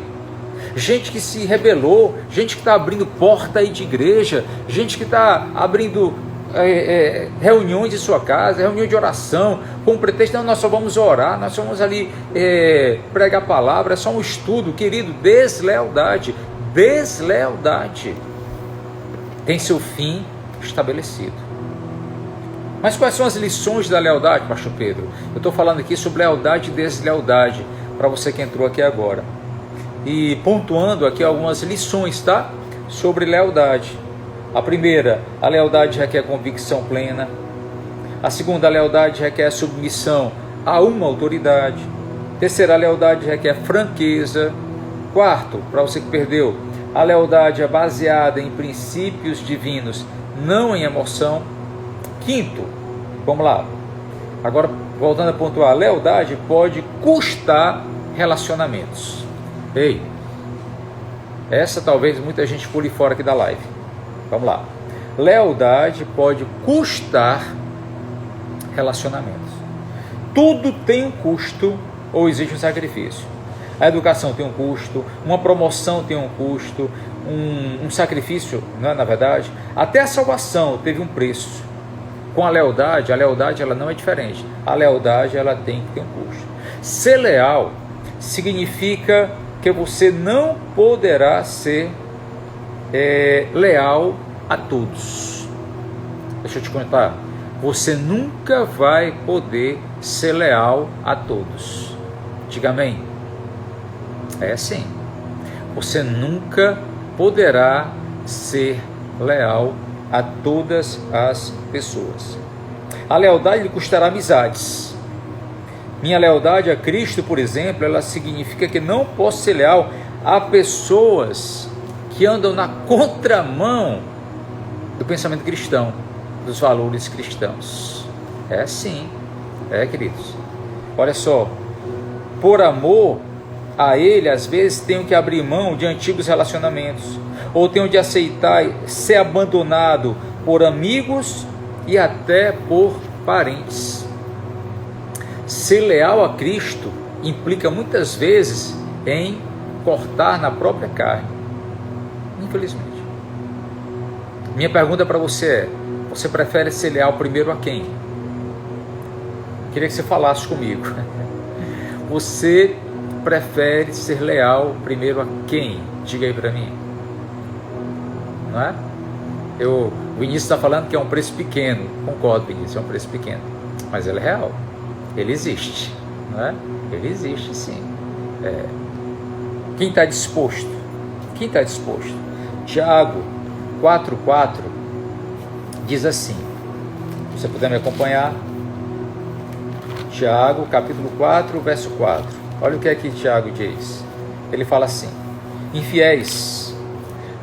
Gente que se rebelou, gente que está abrindo porta aí de igreja, gente que está abrindo reuniões em sua casa, reunião de oração, com o pretexto, não, nós só vamos orar, nós só vamos ali pregar a palavra, é só um estudo. Querido, deslealdade tem seu fim estabelecido. Mas quais são as lições da lealdade, pastor Pedro? Eu estou falando aqui sobre lealdade e deslealdade, para você que entrou aqui agora, e pontuando aqui algumas lições, tá? Sobre lealdade. A primeira, a lealdade requer convicção plena. A segunda, a lealdade requer submissão a uma autoridade. Terceira, a lealdade requer franqueza. Quarto, para você que perdeu, a lealdade é baseada em princípios divinos, não em emoção. Quinto, vamos lá, agora voltando a pontuar, a lealdade pode custar relacionamentos. Essa talvez muita gente pule fora aqui da live. Vamos lá. Lealdade pode custar relacionamentos. Tudo tem um custo ou existe um sacrifício. A educação tem um custo, uma promoção tem um custo, um sacrifício, né, na verdade. Até a salvação teve um preço. Com a lealdade ela não é diferente. A lealdade ela tem que ter um custo. Ser leal significa que você não poderá ser leal a todos. Deixa eu te contar. Você nunca vai poder ser leal a todos. Diga amém. É assim. Você nunca poderá ser leal a todas as pessoas. A lealdade lhe custará amizades. Minha lealdade a Cristo, por exemplo, ela significa que não posso ser leal a pessoas que andam na contramão do pensamento cristão, dos valores cristãos. É sim, queridos. Olha só, por amor a ele, às vezes tenho que abrir mão de antigos relacionamentos, ou tenho de aceitar ser abandonado por amigos e até por parentes. Ser leal a Cristo implica muitas vezes em cortar na própria carne, infelizmente. Minha pergunta para você é: você prefere ser leal primeiro a quem? Queria que você falasse comigo. Você prefere ser leal primeiro a quem? Diga aí para mim. Não é? O Vinícius está falando que é um preço pequeno. Concordo, Vinícius, é um preço pequeno. Mas ele é real. Ele existe. Não é? Ele existe, sim. Quem está disposto? Quem está disposto? Tiago 4,4 diz assim. Se você puder me acompanhar. Tiago, capítulo 4, verso 4. Olha o que é que Tiago diz. Ele fala assim: infiéis,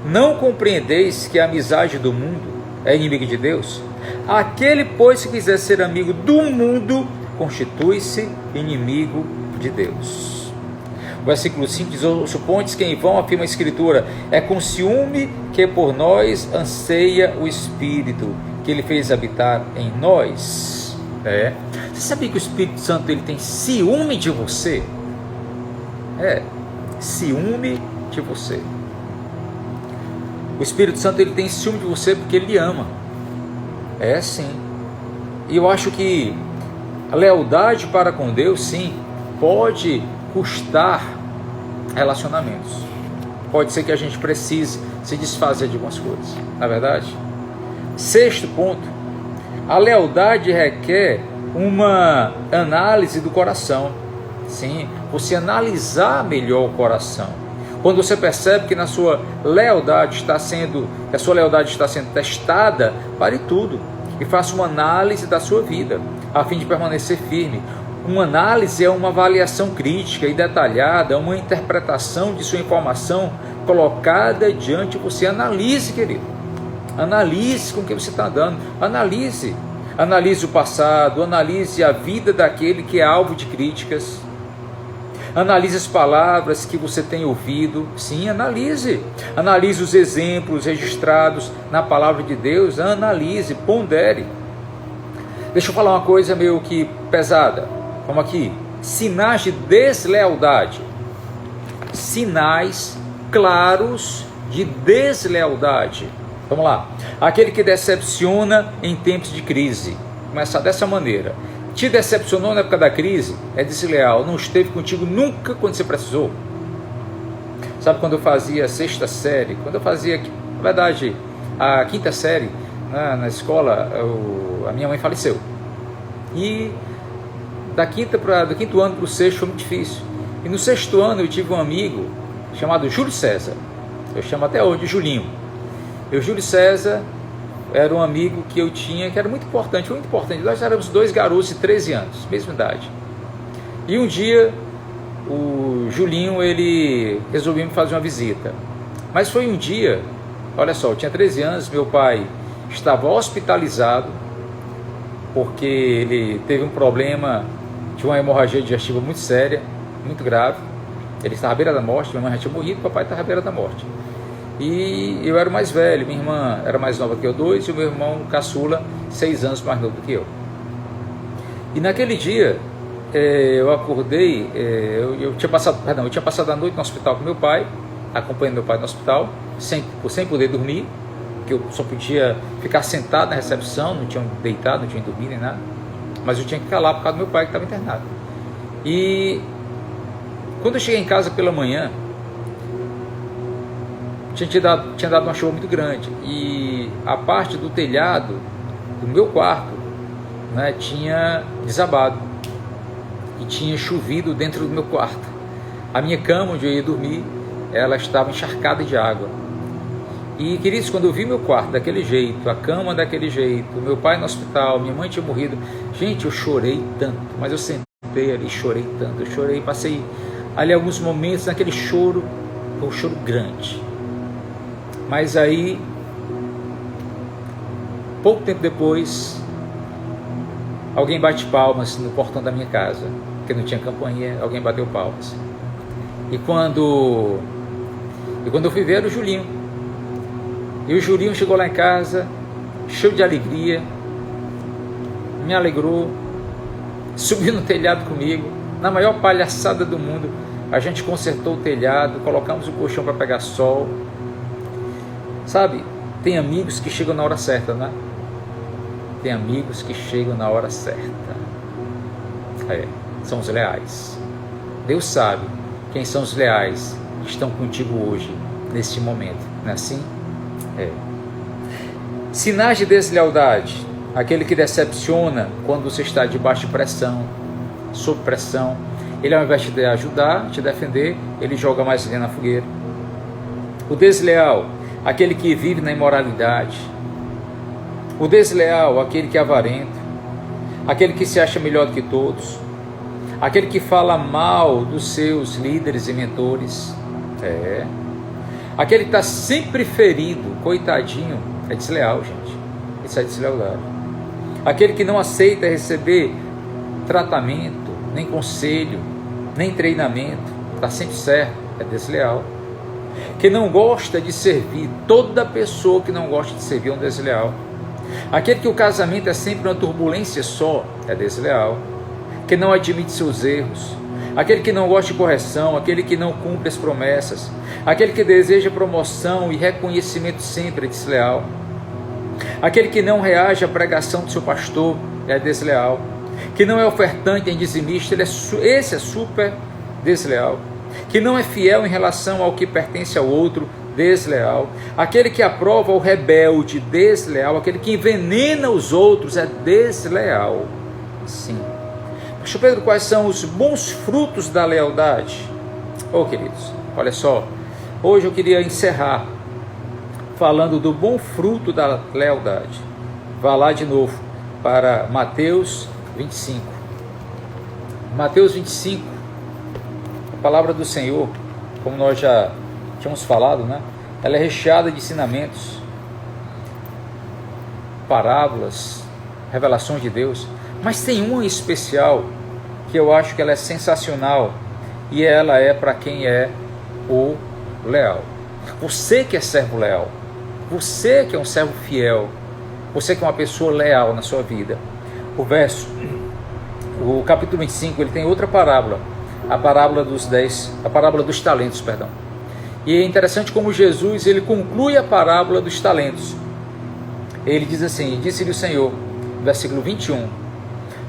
não compreendeis que a amizade do mundo é inimiga de Deus? Aquele, pois, que quiser ser amigo do mundo, constitui-se inimigo de Deus. O versículo 5 diz: supontes que em vão afirma a Escritura, é com ciúme que por nós anseia o Espírito, que ele fez habitar em nós. Você sabia que o Espírito Santo ele tem ciúme de você? Ciúme de você. O Espírito Santo ele tem ciúme de você porque ele lhe ama. Sim. E eu acho que a lealdade para com Deus, sim, pode custar relacionamentos. Pode ser que a gente precise se desfazer de algumas coisas, na verdade. Sexto ponto: a lealdade requer uma análise do coração. Sim, você analisar melhor o coração. Quando você percebe que a sua lealdade está sendo testada, pare tudo e faça uma análise da sua vida, a fim de permanecer firme. Uma análise é uma avaliação crítica e detalhada, uma interpretação de sua informação colocada diante de você. Analise, querido. Analise com o que você está andando. Analise o passado, analise a vida daquele que é alvo de críticas. Analise as palavras que você tem ouvido. Sim, analise os exemplos registrados na palavra de Deus. Analise, pondere. Deixa eu falar uma coisa meio que pesada. Vamos aqui. Sinais de deslealdade. Sinais claros de deslealdade. Vamos lá. Aquele que decepciona em tempos de crise. Começar dessa maneira. Te decepcionou na época da crise? É desleal. Não esteve contigo nunca quando você precisou. Sabe quando eu fazia a sexta série? Quando eu fazia, na verdade, a quinta série, né, na escola, a minha mãe faleceu. E do quinto ano para o sexto foi muito difícil. E no sexto ano eu tive um amigo chamado Júlio César. Eu chamo até hoje de Julinho. O Júlio César era um amigo que eu tinha, que era muito importante, foi muito importante. Nós éramos dois garotos de 13 anos, mesma idade. E um dia, o Julinho, ele resolveu me fazer uma visita. Mas foi um dia, olha só, eu tinha 13 anos, meu pai estava hospitalizado, porque ele teve um problema de uma hemorragia digestiva muito séria, muito grave. Ele estava à beira da morte, minha mãe já tinha morrido, papai estava à beira da morte. E eu era o mais velho, minha irmã era mais nova que eu, 2, e o meu irmão caçula, 6 anos mais novo do que eu. E naquele dia, eu acordei, eu tinha passado a noite no hospital com meu pai, acompanhando meu pai no hospital, sem poder dormir, porque eu só podia ficar sentado na recepção, não tinha deitado, não tinha dormido nem nada, mas eu tinha que ficar lá por causa do meu pai que estava internado. E quando eu cheguei em casa pela manhã, tinha dado uma chuva muito grande e a parte do telhado o meu quarto, né, tinha desabado e tinha chovido dentro do meu quarto. A minha cama onde eu ia dormir, ela estava encharcada de água. E, queridos, quando eu vi meu quarto daquele jeito, a cama daquele jeito, meu pai no hospital, minha mãe tinha morrido, gente, eu chorei tanto, mas eu sentei ali e chorei tanto, eu chorei, passei ali alguns momentos naquele choro, um choro grande. Mas aí, pouco tempo depois, alguém bate palmas no portão da minha casa, porque não tinha campainha, alguém bateu palmas. E quando eu fui ver, era o Julinho. E o Julinho chegou lá em casa, cheio de alegria, me alegrou, subiu no telhado comigo, na maior palhaçada do mundo. A gente consertou o telhado, colocamos o colchão para pegar sol. Sabe, tem amigos que chegam na hora certa, né? Tem amigos que chegam na hora certa. São os leais. Deus sabe quem são os leais que estão contigo hoje, neste momento. Não é assim? Sinais de deslealdade: aquele que decepciona quando você está debaixo de pressão, sob pressão. Ele, ao invés de te ajudar, te defender, ele joga mais lenha na fogueira. O desleal: aquele que vive na imoralidade. O desleal: aquele que é avarento, aquele que se acha melhor do que todos, aquele que fala mal dos seus líderes e mentores. Aquele que está sempre ferido, coitadinho, é desleal, gente. Isso é deslealdade. Aquele que não aceita receber tratamento, nem conselho, nem treinamento, está sempre certo, é desleal. Que não gosta de servir, toda pessoa que não gosta de servir é um desleal. Aquele que o casamento é sempre uma turbulência só, é desleal. Que não admite seus erros, aquele que não gosta de correção, aquele que não cumpre as promessas, aquele que deseja promoção e reconhecimento sempre é desleal. Aquele que não reage à pregação do seu pastor é desleal. Que não é ofertante nem dizimista, esse é super desleal. Que não é fiel em relação ao que pertence ao outro, desleal. Aquele que aprova o rebelde, desleal. Aquele que envenena os outros é desleal. Sim. Pastor Pedro, quais são os bons frutos da lealdade? Queridos, olha só, hoje eu queria encerrar falando do bom fruto da lealdade. Vá lá de novo para Mateus 25. Mateus 25, a palavra do Senhor, como nós já tínhamos falado, né? Ela é recheada de ensinamentos, parábolas, revelações de Deus. Mas tem uma em especial que eu acho que ela é sensacional, e ela é para quem é o leal. Você que é servo leal, você que é um servo fiel, você que é uma pessoa leal na sua vida. O capítulo 25, ele tem outra parábola, a parábola dos talentos, perdão. E é interessante como Jesus, ele conclui a parábola dos talentos. Ele diz assim: disse-lhe o Senhor, versículo 21,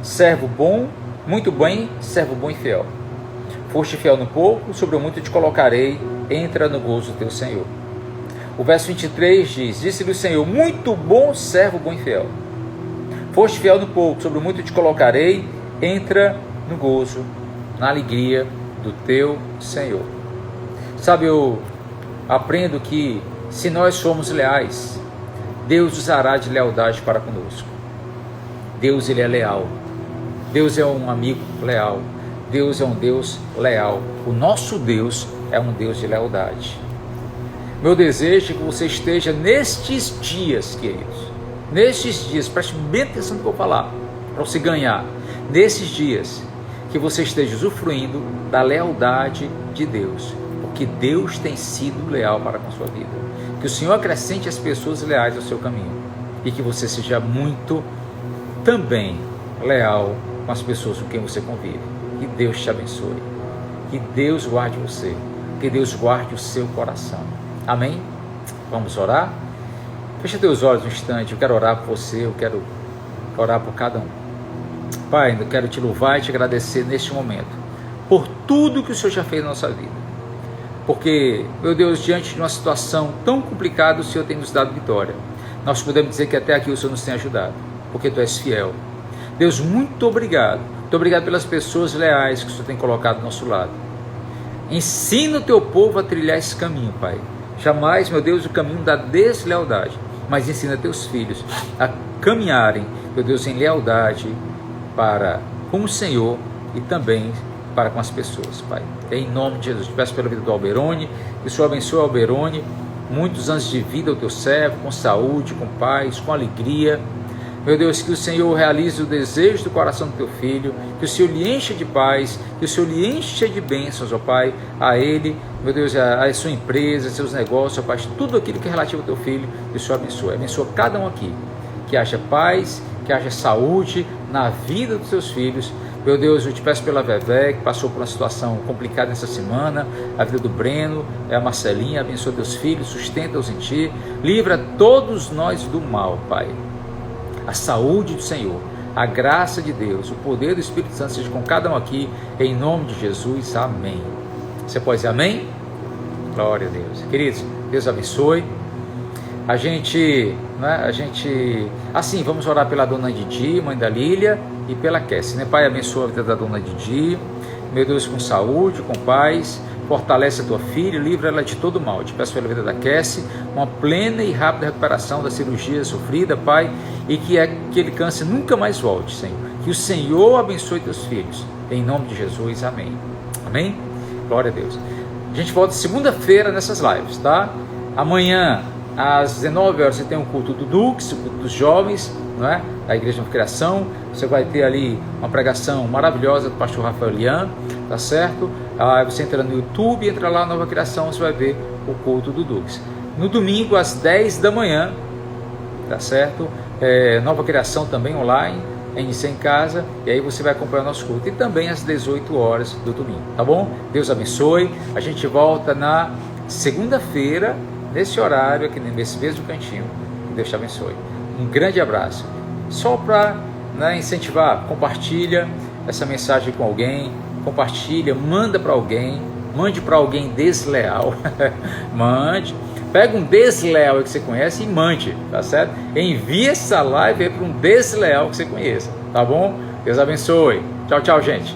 servo bom, muito bem, servo bom e fiel. Foste fiel no pouco, sobre o muito te colocarei, entra no gozo do teu Senhor. O verso 23 diz: disse-lhe o Senhor, muito bom, servo bom e fiel. Foste fiel no pouco, sobre o muito te colocarei, entra no gozo, na alegria do teu Senhor. Sabe, eu aprendo que se nós somos leais, Deus usará de lealdade para conosco. Deus, ele é leal. Deus é um amigo leal. Deus é um Deus leal. O nosso Deus é um Deus de lealdade. Meu desejo é que você esteja nestes dias, queridos. Nestes dias, preste bem atenção no que eu vou falar, para você ganhar. Nesses dias, que você esteja usufruindo da lealdade de Deus. Porque Deus tem sido leal para com a sua vida. Que o Senhor acrescente as pessoas leais ao seu caminho. E que você seja muito também leal com as pessoas com quem você convive. Que Deus te abençoe. Que Deus guarde você. Que Deus guarde o seu coração. Amém? Vamos orar? Fecha teus olhos um instante. Eu quero orar por você. Eu quero orar por cada um. Pai, eu quero te louvar e te agradecer neste momento por tudo que o Senhor já fez na nossa vida. Porque, meu Deus, diante de uma situação tão complicada, o Senhor tem nos dado vitória. Nós podemos dizer que até aqui o Senhor nos tem ajudado. porque Tu és fiel. Deus, muito obrigado. Muito obrigado pelas pessoas leais que o Senhor tem colocado do nosso lado. Ensina o Teu povo a trilhar esse caminho, Pai. Jamais, meu Deus, o caminho da deslealdade, mas ensina Teus filhos a caminharem, meu Deus, em lealdade para com o Senhor e também para com as pessoas, Pai. Em nome de Jesus, te peço pela vida do Alberoni, que o Senhor abençoe o Alberoni, muitos anos de vida ao Teu servo, com saúde, com paz, com alegria. Meu Deus, que o Senhor realize o desejo do coração do Teu filho, que o Senhor lhe encha de paz, que o Senhor lhe encha de bênçãos, ó Pai, a ele, meu Deus, a sua empresa, seus negócios, ó Pai, tudo aquilo que é relativo ao Teu filho, que o Senhor abençoe. Abençoa cada um aqui, que haja paz, que haja saúde na vida dos Teus filhos. Meu Deus, eu te peço pela Vevé, que passou por uma situação complicada nessa semana, a vida do Breno, a Marcelinha, abençoa Teus filhos, sustenta-os em Ti, livra todos nós do mal, Pai. A saúde do Senhor, a graça de Deus, o poder do Espírito Santo seja com cada um aqui, em nome de Jesus, amém. Você pode dizer amém? Glória a Deus. Queridos, Deus abençoe. Assim, vamos orar pela dona Didi, mãe da Lília, e pela Cassie, né? Pai, abençoa a vida da dona Didi, meu Deus, com saúde, com paz, fortalece a tua filha, livra ela de todo mal. Te peço pela vida da Cassie, uma plena e rápida recuperação da cirurgia sofrida, Pai, e que aquele câncer nunca mais volte, Senhor. Que o Senhor abençoe teus filhos, em nome de Jesus, amém. Amém? Glória a Deus. A gente volta segunda-feira nessas lives, tá? Amanhã, às 19 horas, você tem um culto do Dux, o culto dos jovens, não é? Da Igreja de Criação. Você vai ter ali uma pregação maravilhosa do pastor Rafael Lian, tá certo? Você entra no YouTube, entra lá, Nova Criação, você vai ver o culto do Dux. No domingo, às 10 da manhã, tá certo? Nova Criação também online, Inicia em Casa, e aí você vai acompanhar o nosso culto. E também às 18 horas do domingo, tá bom? Deus abençoe. A gente volta na segunda-feira, nesse horário, aqui nesse mesmo cantinho. Que Deus te abençoe. Um grande abraço. Só para incentivar, compartilha essa mensagem com alguém, compartilha, manda para alguém, mande para alguém desleal, mande, pega um desleal que você conhece e mande, tá certo? Envie essa live para um desleal que você conheça, tá bom? Deus abençoe. Tchau, tchau, gente.